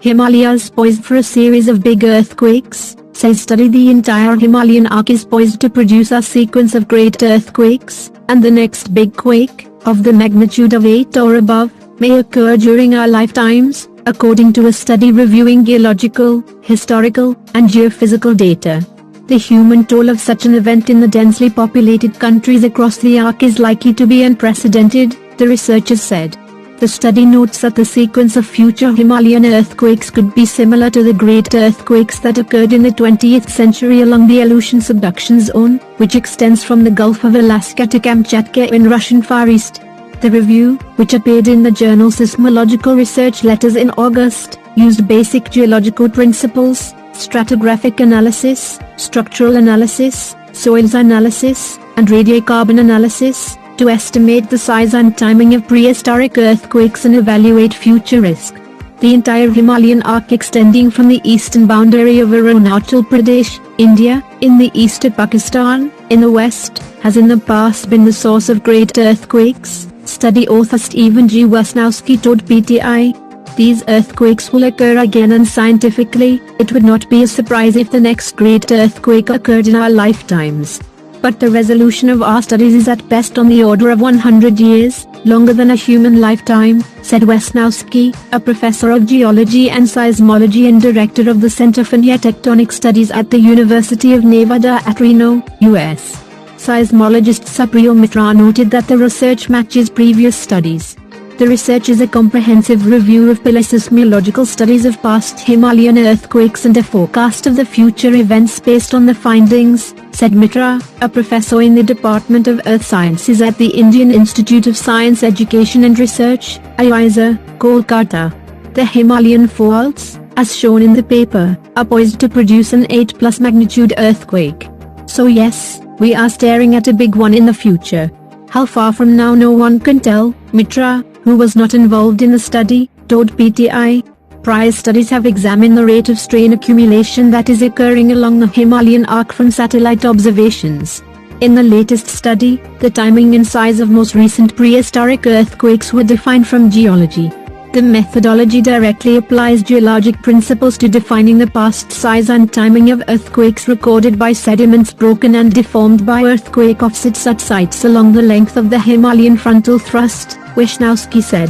Himalayas poised for a series of big earthquakes, says study. The entire Himalayan arc is poised to produce a sequence of great earthquakes, and the next big quake, of the magnitude of 8 or above, may occur during our lifetimes, according to a study reviewing geological, historical, and geophysical data. The human toll of such an event in the densely populated countries across the arc is likely to be unprecedented, the researchers said. The study notes that the sequence of future Himalayan earthquakes could be similar to the great earthquakes that occurred in the 20th century along the Aleutian subduction zone, which extends from the Gulf of Alaska to Kamchatka in Russian Far East. The review, which appeared in the journal Seismological Research Letters in August, used basic geological principles, stratigraphic analysis, structural analysis, soils analysis, and radiocarbon analysis, to estimate the size and timing of prehistoric earthquakes and evaluate future risk. The entire Himalayan arc extending from the eastern boundary of Arunachal Pradesh, India, in the east to Pakistan, in the west, has in the past been the source of great earthquakes, study author Stephen G. Wisnowski told PTI. These earthquakes will occur again, and scientifically, it would not be a surprise if the next great earthquake occurred in our lifetimes. But the resolution of our studies is at best on the order of 100 years, longer than a human lifetime, said Wisnowski, a professor of geology and seismology and director of the Center for Near-Tectonic Studies at the University of Nevada at Reno, U.S. Seismologist Supriyo Mitra noted that the research matches previous studies. The research is a comprehensive review of paleoseismological studies of past Himalayan earthquakes and a forecast of the future events based on the findings, said Mitra, a professor in the Department of Earth Sciences at the Indian Institute of Science Education and Research, IISER, Kolkata. The Himalayan faults, as shown in the paper, are poised to produce an 8+ magnitude earthquake. So yes, we are staring at a big one in the future. How far from now no one can tell, Mitra, who was not involved in the study, told PTI. Prior studies have examined the rate of strain accumulation that is occurring along the Himalayan arc from satellite observations. In the latest study, the timing and size of most recent prehistoric earthquakes were defined from geology. The methodology directly applies geologic principles to defining the past size and timing of earthquakes recorded by sediments broken and deformed by earthquake offsets at sites along the length of the Himalayan frontal thrust, Wisnowski said.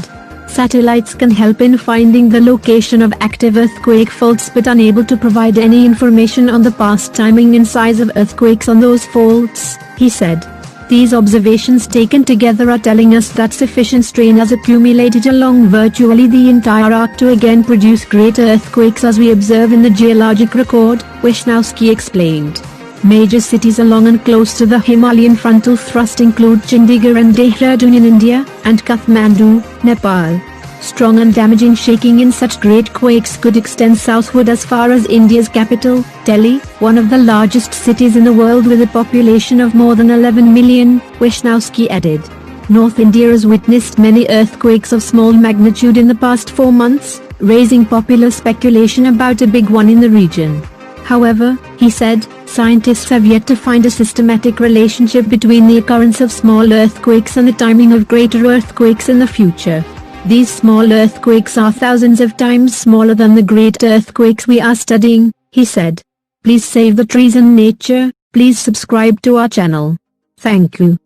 Satellites can help in finding the location of active earthquake faults but unable to provide any information on the past timing and size of earthquakes on those faults, he said. These observations taken together are telling us that sufficient strain has accumulated along virtually the entire arc to again produce great earthquakes as we observe in the geologic record, Wisnowski explained. Major cities along and close to the Himalayan frontal thrust include Chandigarh and Dehradun in India, and Kathmandu, Nepal. Strong and damaging shaking in such great quakes could extend southward as far as India's capital, Delhi, one of the largest cities in the world with a population of more than 11 million, Wisnowski added. North India has witnessed many earthquakes of small magnitude in the past 4 months, raising popular speculation about a big one in the region. However, he said, scientists have yet to find a systematic relationship between the occurrence of small earthquakes and the timing of greater earthquakes in the future. These small earthquakes are thousands of times smaller than the great earthquakes we are studying, he said. Please save the trees and nature, please subscribe to our channel. Thank you.